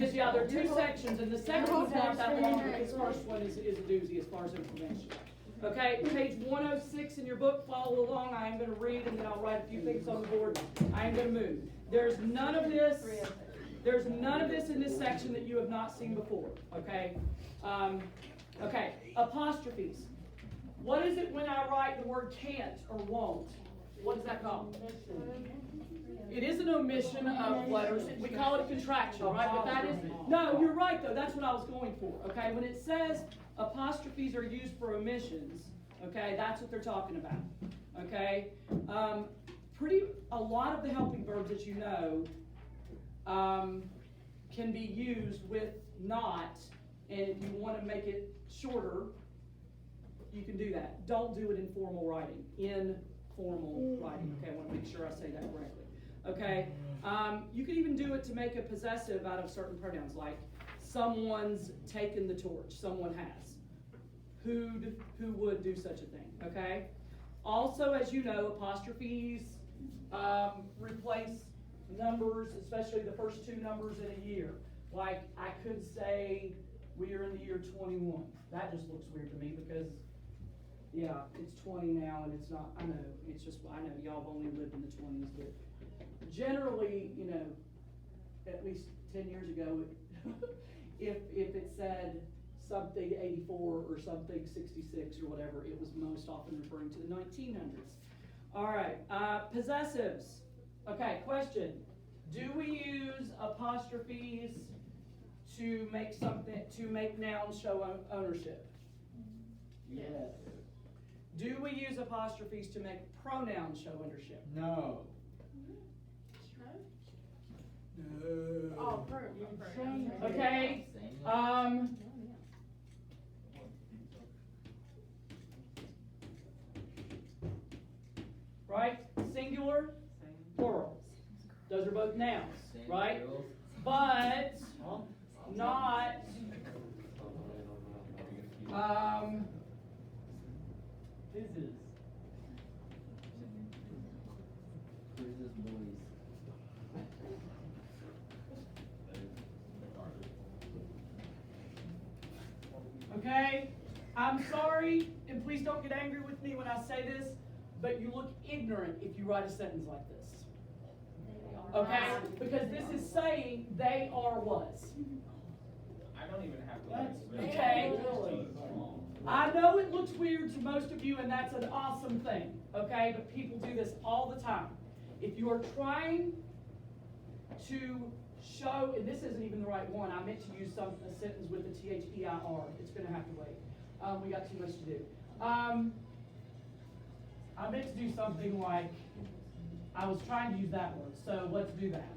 Because, yeah, there are two sections, and the second one's not that long, but this first one is a doozy as far as information. Okay, page 106 in your book, follow along. I am going to read, and then I'll write a few things on the board. I am going to move. There's none of this in this section that you have not seen before, okay? Okay, apostrophes. What is it when I write the word can't or won't? What is that called? It is an omission of letters. We call it a contraction, right? But that is, no, you're right though. That's what I was going for, okay? When it says apostrophes are used for omissions, okay, that's what they're talking about, okay? A lot of the helping verbs that you know can be used with not, and if you want to make it shorter, you can do that. Don't do it in formal writing. Informal writing. Okay, I want to make sure I say that correctly. Okay, you can even do it to make a possessive out of certain pronouns, like someone's taken the torch. Someone has. Who would do such a thing? Okay. Also, as you know, apostrophes replace numbers, especially the first two numbers in a year. Like I could say we are in the year 21. That just looks weird to me because, yeah, it's 20 now and it's not, I know, it's just, I know y'all have only lived in the 20s, but generally, you know, at least 10 years ago, if it said something 84 or something 66 or whatever, it was most often referring to the 1900s. All right, possessives. Okay, question. Do we use apostrophes to make nouns show ownership? Yes. Do we use apostrophes to make pronouns show ownership? No. No. Oh, okay. Right? Singular, plural. Those are both nouns, right? But not okay? I'm sorry, and please don't get angry with me when I say this, but you look ignorant if you write a sentence like this. Okay? Because this is saying they are was. I don't even have to. Okay? I know it looks weird to most of you, and that's an awesome thing. Okay? But people do this all the time. If you are trying to show, and this isn't even the right one, I meant to use a sentence with the T-H-E-I-R. It's going to have to wait. We got too much to do. I meant to do something like, I was trying to use that word, so let's do that.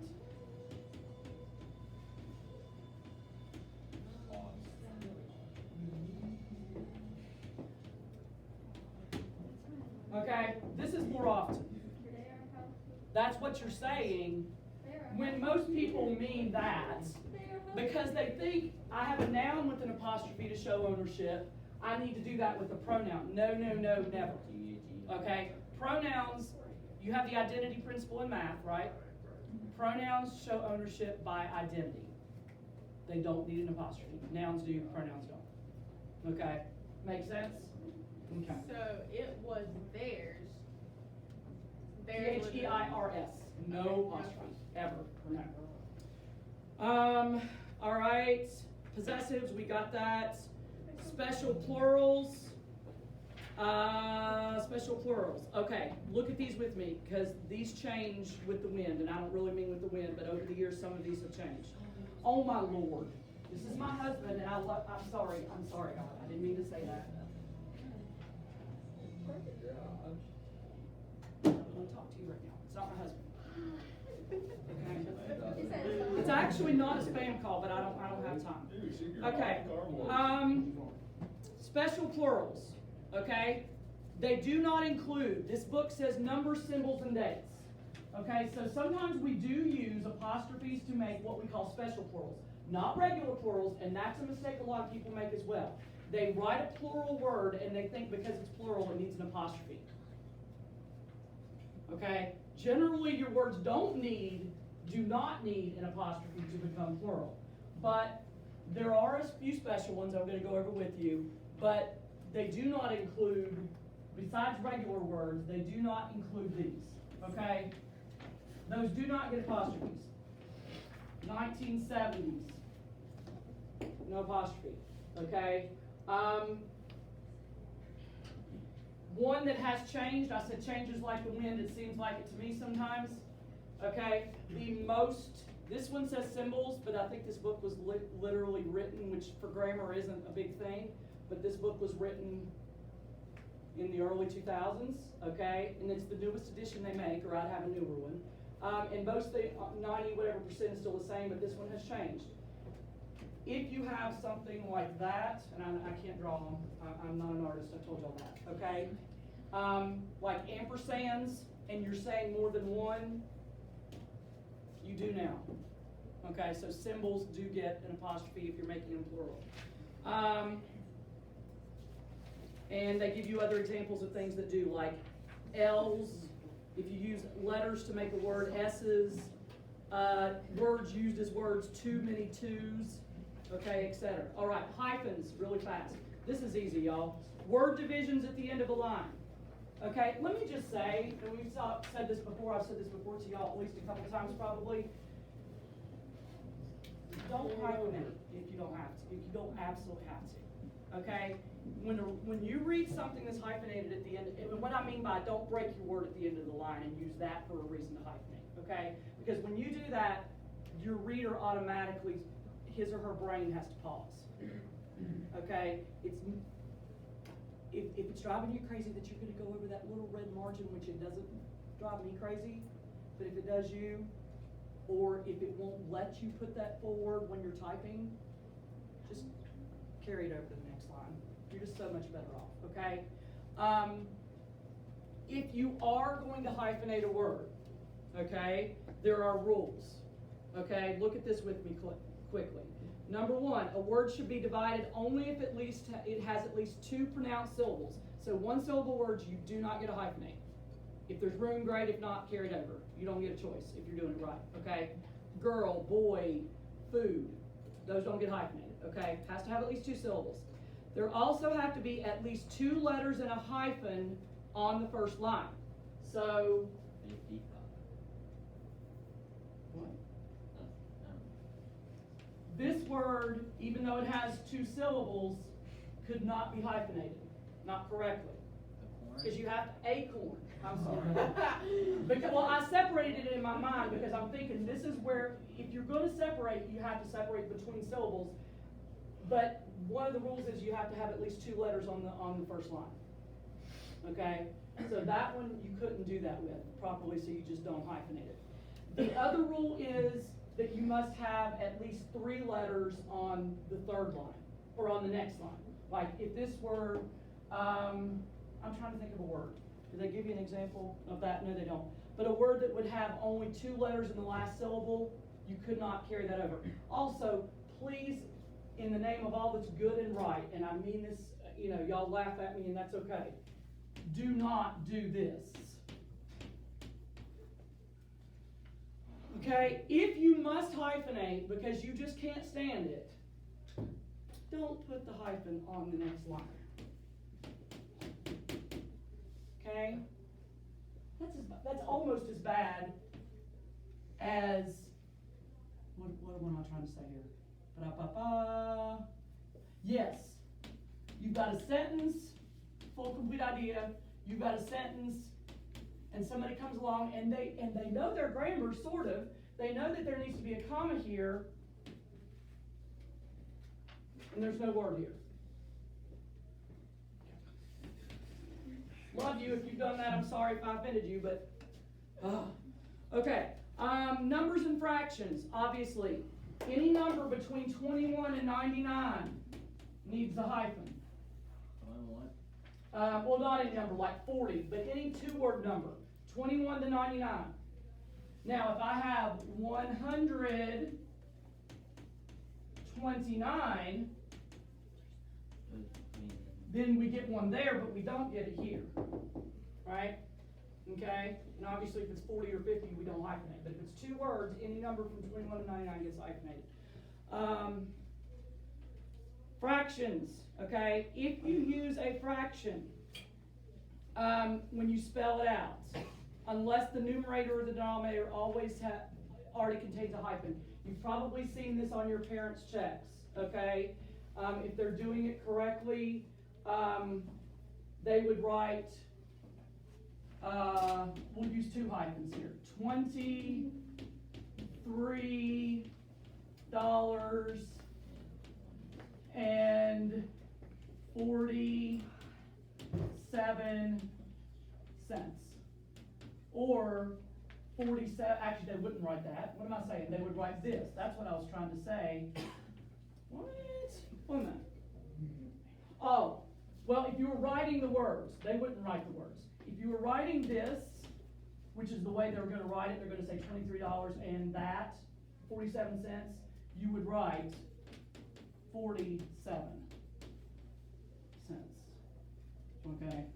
Okay, this is more often. That's what you're saying when most people mean that, because they think I have a noun with an apostrophe to show ownership, I need to do that with a pronoun. No, no, no, never. Okay, pronouns, you have the identity principle in math, right? Pronouns show ownership by identity. They don't need an apostrophe. Nouns do, pronouns don't. Okay, make sense? Okay. So it was theirs. T-H-E-I-R-S. No apostrophe, ever, no. All right, possessives, we got that. Special plurals. Special plurals. Okay, look at these with me, because these change with the wind, and I don't really mean with the wind, but over the years some of these have changed. Oh my Lord. This is my husband, and I'm sorry, God. I didn't mean to say that. I want to talk to you right now. It's not my husband. Okay. It's actually not a spam call, but I don't have time. Okay. Special plurals. Okay. They do not include. This book says numbers, symbols, and dates. Okay. So sometimes we do use apostrophes to make what we call special plurals, not regular plurals, and that's a mistake a lot of people make as well. They write a plural word and they think because it's plural it needs an apostrophe. Okay? Generally your words do not need an apostrophe to become plural. but there are a few special ones I'm gonna go over with you, but they do not include, besides regular words, they do not include these, okay? Those do not get apostrophes. 1970s, no apostrophe, okay? One that has changed, I said changes like the wind, it seems like it to me sometimes, okay? This one says symbols, but I think this book was literally written, which for grammar isn't a big thing, but this book was written in the early 2000s, okay? And it's the newest edition they make, or I'd have a newer one. And most of the 90 whatever percent is still the same, but this one has changed. If you have something like that, and I can't draw them, I'm not an artist, I told y'all that, okay? Like ampersands, and you're saying more than one, you do now. Okay, so symbols do get an apostrophe if you're making them plural. And they give you other examples of things that do, like L's, if you use letters to make a word, S's, words used as words, too many twos, okay, etc. All right, hyphens, really fast. This is easy, y'all. Word divisions at the end of a line. Okay, let me just say, and we've said this before, I've said this before to y'all at least a couple times probably. Don't hyphenate if you don't have to, if you don't absolutely have to, okay? When you read something that's hyphenated at the end, and what I mean by don't break your word at the end of the line and use that for a reason to hyphenate, okay? Because when you do that, your reader automatically, his or her brain has to pause, okay? If it's driving you crazy that you're gonna go over that little red margin, which it doesn't drive me crazy, but if it does you, or if it won't let you put that forward when you're typing, just carry it over to the next line. You're just so much better off, okay? If you are going to hyphenate a word, okay, there are rules, okay? Look at this with me quickly. Number one, a word should be divided only if it has at least two pronounced syllables. So one syllable words, you do not get a hyphenate. If there's room, great. If not, carry it over. You don't get a choice if you're doing it right, okay? Girl, boy, food, those don't get hyphenated, okay? Has to have at least two syllables. There also have to be at least two letters and a hyphen on the first line. So, what? This word, even though it has two syllables, could not be hyphenated, not correctly. Because you have acorn. I'm sorry. Because, well, I separated it in my mind because I'm thinking this is where, if you're going to separate, you have to separate between syllables. But one of the rules is you have to have at least two letters on the first line. Okay? So that one you couldn't do that with properly, so you just don't hyphenate it. The other rule is that you must have at least three letters on the third line, or on the next line. Like if this were, I'm trying to think of a word. Do they give you an example of that? No, they don't. But a word that would have only two letters in the last syllable, you could not carry that over. Also, please, in the name of all that's good and right, and I mean this, you know, y'all laugh at me and that's okay. Do not do this. Okay, if you must hyphenate because you just can't stand it, don't put the hyphen on the next line. Okay? That's almost as bad as, what am I trying to say here? Ba-da-ba-ba. Yes, you've got a sentence, full complete idea, you've got a sentence, and somebody comes along and they know their grammar, sort of. They know that there needs to be a comma here, and there's no word here. Love you if you've done that. I'm sorry if I offended you, but okay. Numbers and fractions, obviously. Any number between 21 and 99 needs a hyphen. Well, not any number, like 40, but any two-word number, 21 to 99. Now, if I have 129, then we get one there, but we don't get it here, right? Okay? And obviously, if it's 40 or 50, we don't hyphenate. But if it's two words, any number from 21 to 99 gets hyphenated. Fractions, okay? If you use a fraction, when you spell it out, unless the numerator or the denominator already contains a hyphen. You've probably seen this on your parents' checks, okay? If they're doing it correctly, they would write, we'll use two hyphens here, $23 and 47 cents. Or 47, actually they wouldn't write that. What am I saying? They would write this. That's what I was trying to say. What? Wait a minute. Oh, well, if you were writing the words, they wouldn't write the words. If you were writing this, which is the way they were going to write it, they're going to say $23 and that, 47 cents, you would write 47 cents. Okay?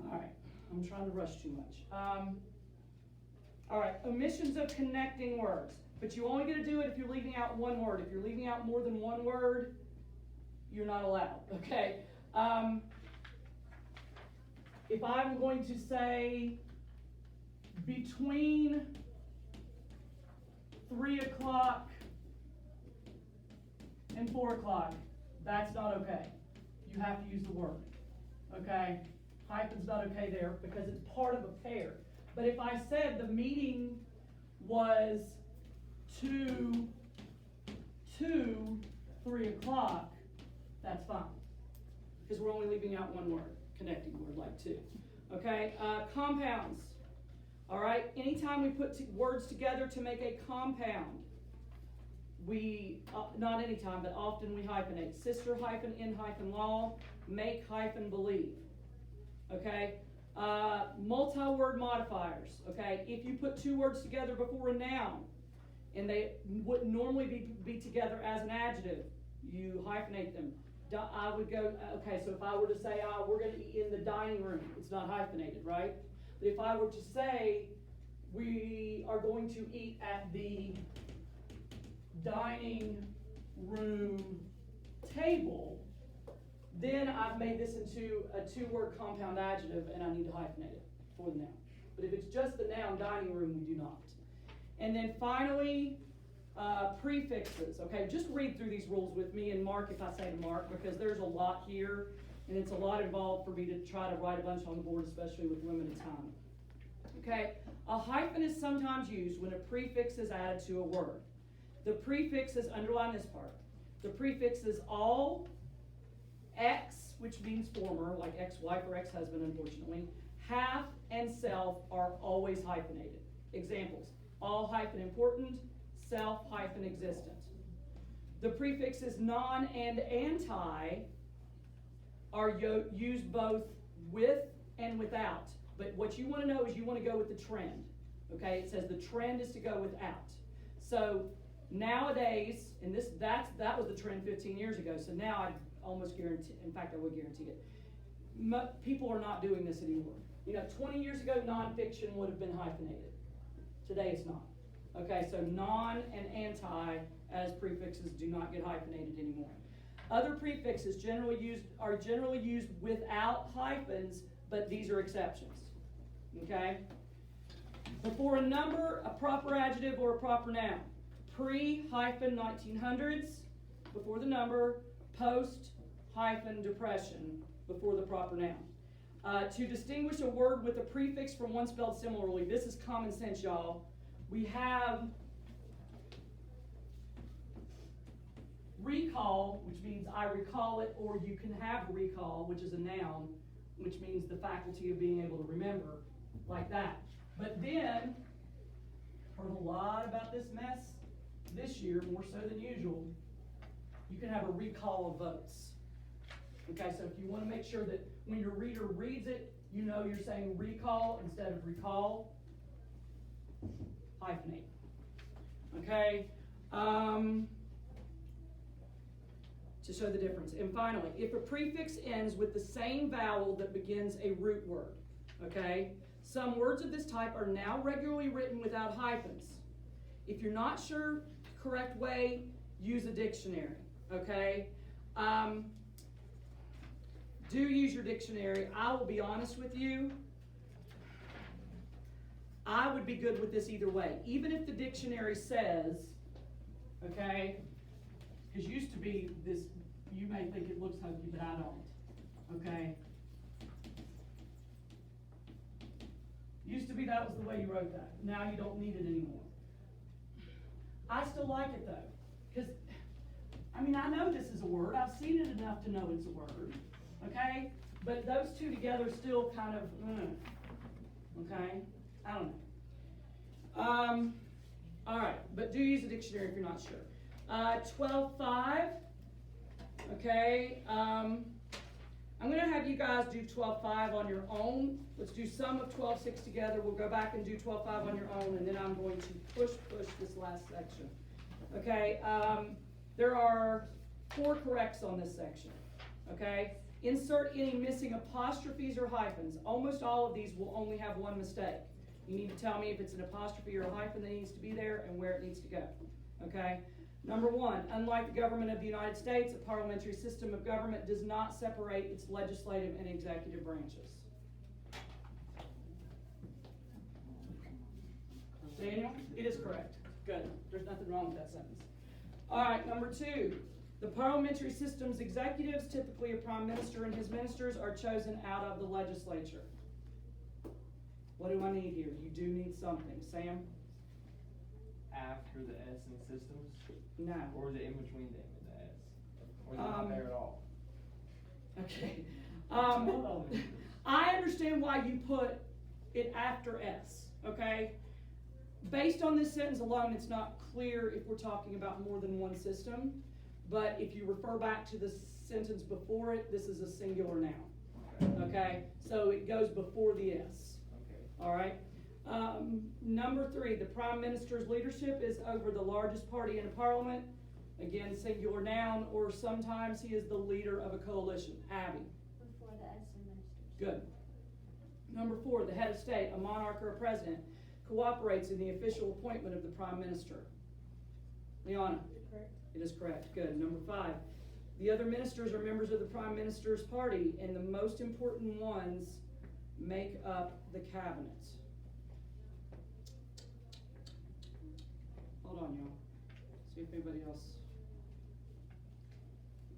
All right. I'm trying to rush too much. All right, omissions of connecting words. But you only get to do it if you're leaving out one word. If you're leaving out more than one word, you're not allowed, okay? If I'm going to say between 3 o'clock and 4 o'clock, that's not okay. You have to use the word, okay? Hyphen's not okay there because it's part of a pair. But if I said the meeting was 2 to 3 o'clock, that's fine. Because we're only leaving out one word, connecting word like two. Okay, compounds. All right, anytime we put words together to make a compound, we, not anytime, but often we hyphenate. Sister hyphen, in hyphen law, make hyphen believe. Okay, multi-word modifiers. Okay, if you put two words together before a noun, and they would normally be together as an adjective, you hyphenate them. I would go, okay, so if I were to say, we're going to eat in the dining room, it's not hyphenated, right? But if I were to say, we are going to eat at the dining room table, then I've made this into a two-word compound adjective and I need to hyphenate it for the noun. But if it's just the noun dining room, we do not. And then finally, prefixes. Okay, just read through these rules with me and mark if I say to mark, because there's a lot here and it's a lot involved for me to try to write a bunch on the board, especially with limited time. Okay, a hyphen is sometimes used when a prefix is added to a word. The prefix is, underline this part, the prefix is all, ex, which means former, like ex-wife or ex-husband, unfortunately, half, and self are always hyphenated. Examples, all hyphen important, self hyphen existent. The prefixes non and anti are used both with and without. But what you want to know is you want to go with the trend. Okay, it says the trend is to go without. So nowadays, and that was the trend 15 years ago, so now I almost guarantee, in fact I would guarantee it, people are not doing this anymore. 20 years ago nonfiction would have been hyphenated. Today it's not. Okay, so non and anti as prefixes do not get hyphenated anymore. Other prefixes are generally used without hyphens, but these are exceptions. Okay? Before a number, a proper adjective or a proper noun. Pre-hyphen 1900s before the number, post-hyphen depression before the proper noun. To distinguish a word with a prefix from one spelled similarly, this is common sense, y'all. We have recall, which means I recall it, or you can have recall, which is a noun, which means the faculty of being able to remember, like that. But then, heard a lot about this mess this year, more so than usual. You can have a recall of votes. Okay, so if you want to make sure that when your reader reads it, you know you're saying recall instead of recall, hyphenate. Okay, to show the difference. And finally, if a prefix ends with the same vowel that begins a root word, okay, some words of this type are now regularly written without hyphens. If you're not sure the correct way, use a dictionary, okay? Do use your dictionary. I will be honest with you. I would be good with this either way. Even if the dictionary says, okay, because used to be this, you may think it looks hokey, but I don't, okay? Used to be that was the way you wrote that. Now you don't need it anymore. I still like it though, because, I mean, I know this is a word. I've seen it enough to know it's a word, okay? But those two together still kind of, okay? I don't know. All right, but do use a dictionary if you're not sure. 12.5, okay? I'm gonna have you guys do 12.5 on your own. Let's do some of 12.6 together. We'll go back and do 12.5 on your own, and then I'm going to push this last section. Okay, there are 4 corrects on this section, okay? Insert any missing apostrophes or hyphens. Almost all of these will only have one mistake. You need to tell me if it's an apostrophe or a hyphen that needs to be there and where it needs to go, okay? Number 1, unlike the government of the United States, a parliamentary system of government does not separate its legislative and executive branches. Daniel, it is correct. Good. There's nothing wrong with that sentence. All right, number 2, the parliamentary system's executives, typically a prime minister and his ministers, are chosen out of the legislature. What do I need here? You do need something. Sam? After the S in systems? No. Or is it in between them and the S? Or is it not there at all? Okay. I understand why you put it after S, okay? Based on this sentence alone, it's not clear if we're talking about more than one system, but if you refer back to the sentence before it, this is a singular noun, okay? So it goes before the S, all right? Number 3, the prime minister's leadership is over the largest party in a parliament. Again, singular noun, or sometimes he is the leader of a coalition. Abby. Before the S and ministers. Good. Number 4, the head of state, a monarch or a president, cooperates in the official appointment of the prime minister. Liana. Correct. It is correct. Good. Number 5, the other ministers are members of the prime minister's party, and the most important ones make up the cabinet. Hold on, y'all. See if anybody else.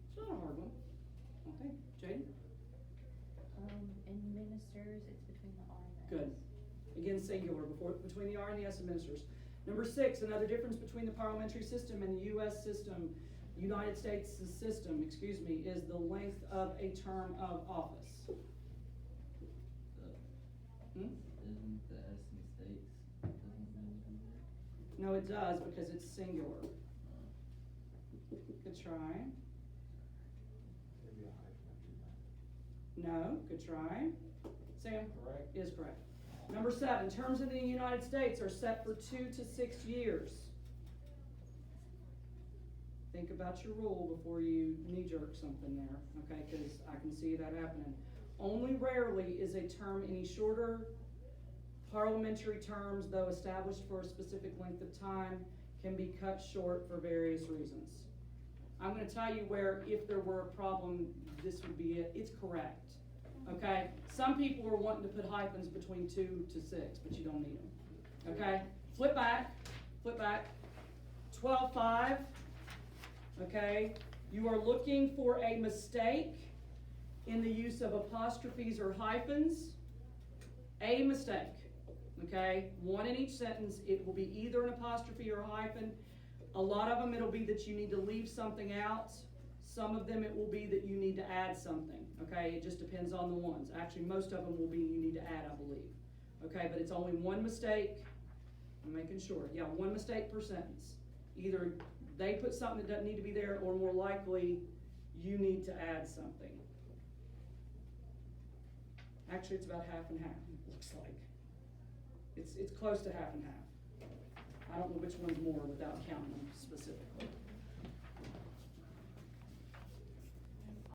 It's not a hard one. Okay, Jaden? In ministers, it's between the R and the S. Good. Again, singular, between the R and the S of ministers. Number 6, another difference between the parliamentary system and the U.S. system, United States system, excuse me, is the length of a term of office. Isn't the S mistakes? Doesn't really do that? No, it does, because it's singular. Good try. Maybe a hyphen after that. No, good try. Sam? Correct? Is correct. Number 7, terms in the United States are set for 2 to 6 years. Think about your rule before you knee-jerk something there, okay, because I can see that happening. Only rarely is a term any shorter. Parliamentary terms, though established for a specific length of time, can be cut short for various reasons. I'm going to tell you where, if there were a problem, this would be it. It's correct. Okay? Some people are wanting to put hyphens between 2 to 6, but you don't need them. Okay? Flip back. 12.5. Okay? You are looking for a mistake in the use of apostrophes or hyphens. A mistake. Okay? One in each sentence. It will be either an apostrophe or a hyphen. A lot of them it'll be that you need to leave something out. Some of them it will be that you need to add something. Okay? It just depends on the ones. Actually, most of them will be you need to add, I believe. Okay? But it's only one mistake. I'm making sure. Yeah, one mistake per sentence. Either they put something that doesn't need to be there, or more likely, you need to add something. Actually, it's about half and half, it looks like. It's close to half and half. I don't know which one's more without counting them specifically.